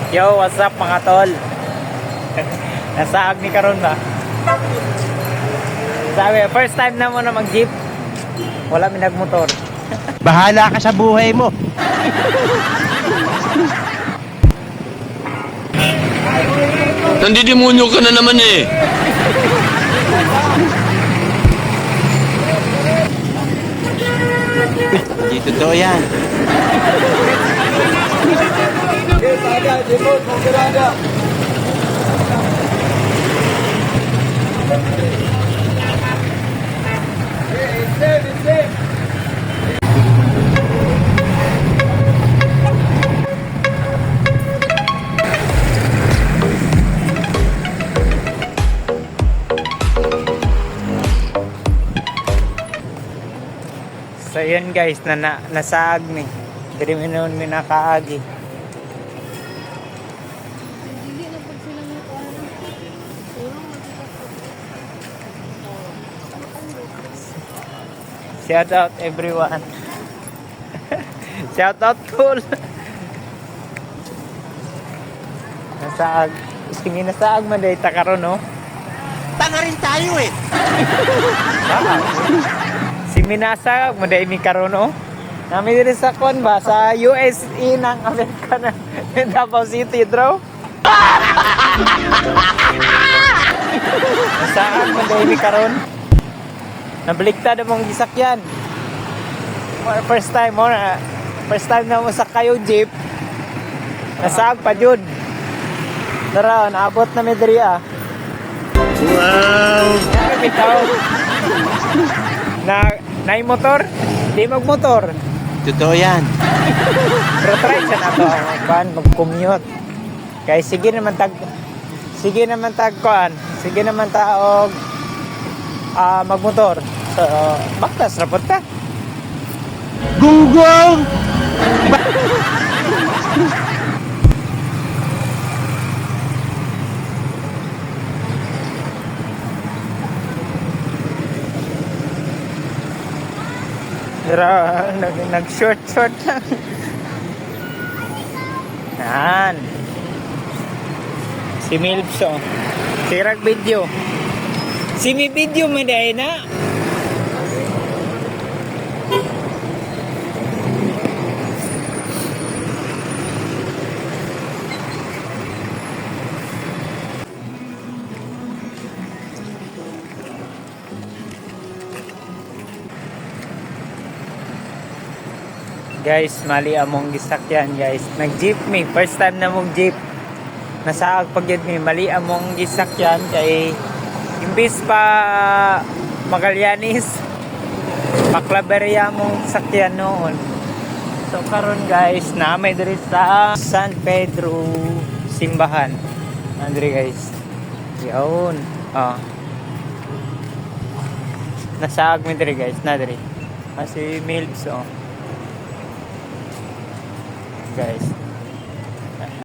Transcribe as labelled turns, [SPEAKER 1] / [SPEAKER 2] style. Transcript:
[SPEAKER 1] Yo, what's up mga tol? Nasaag ni karon ba? Sabi, first time na mo na mag-jeep. Wala mi nagmotor.
[SPEAKER 2] Bahala ka sa buhay mo.
[SPEAKER 3] Nandidemonyo ka na naman eh.
[SPEAKER 2] Hindi totoo yan.
[SPEAKER 1] So yun guys, nasaag mi. Dili mi noon mi nakaagi.
[SPEAKER 4] Hindi na pag sila ng parang
[SPEAKER 1] Shout out everyone. Shout out tol. Nasaag. Sige nasaag man day ta karon no.
[SPEAKER 2] Tanga rin tayo eh.
[SPEAKER 1] Si Minasa mo day mi karon no. Nami diri sa kon ba sa USA ng Amerika na Davao City bro. Nasaag mo day mi karon. Nabaliktad mong gisakyan. First time na mo sa kayo jeep. Nasaag pa jud. Tara, naabot na mi diri ah.
[SPEAKER 2] Wow.
[SPEAKER 1] Bitaw. Na motor? Di magmotor.
[SPEAKER 2] Totoo yan.
[SPEAKER 1] Pero try siya na to mag-commute. Kaya sige naman tagkuan. Sige naman taog magmotor. So, baktas rapot ka.
[SPEAKER 2] Gunggong!
[SPEAKER 1] Pero nag-short lang. Yan. Si Milps oh. Sirag video. Si mi video mo dahil na. Guys, mali among gisakyan guys. Nag-jeep mi, first time na mong jeep. Nasaag pag yun mi, mali among gisakyan kay imbis pa Magallanes, Paklaberia mong sakyan noon. So karon guys, naamay diri sa San Pedro simbahan. Andre guys. Yun. Nasaag mi diri guys, na diri. Kasi Milps oh. Guys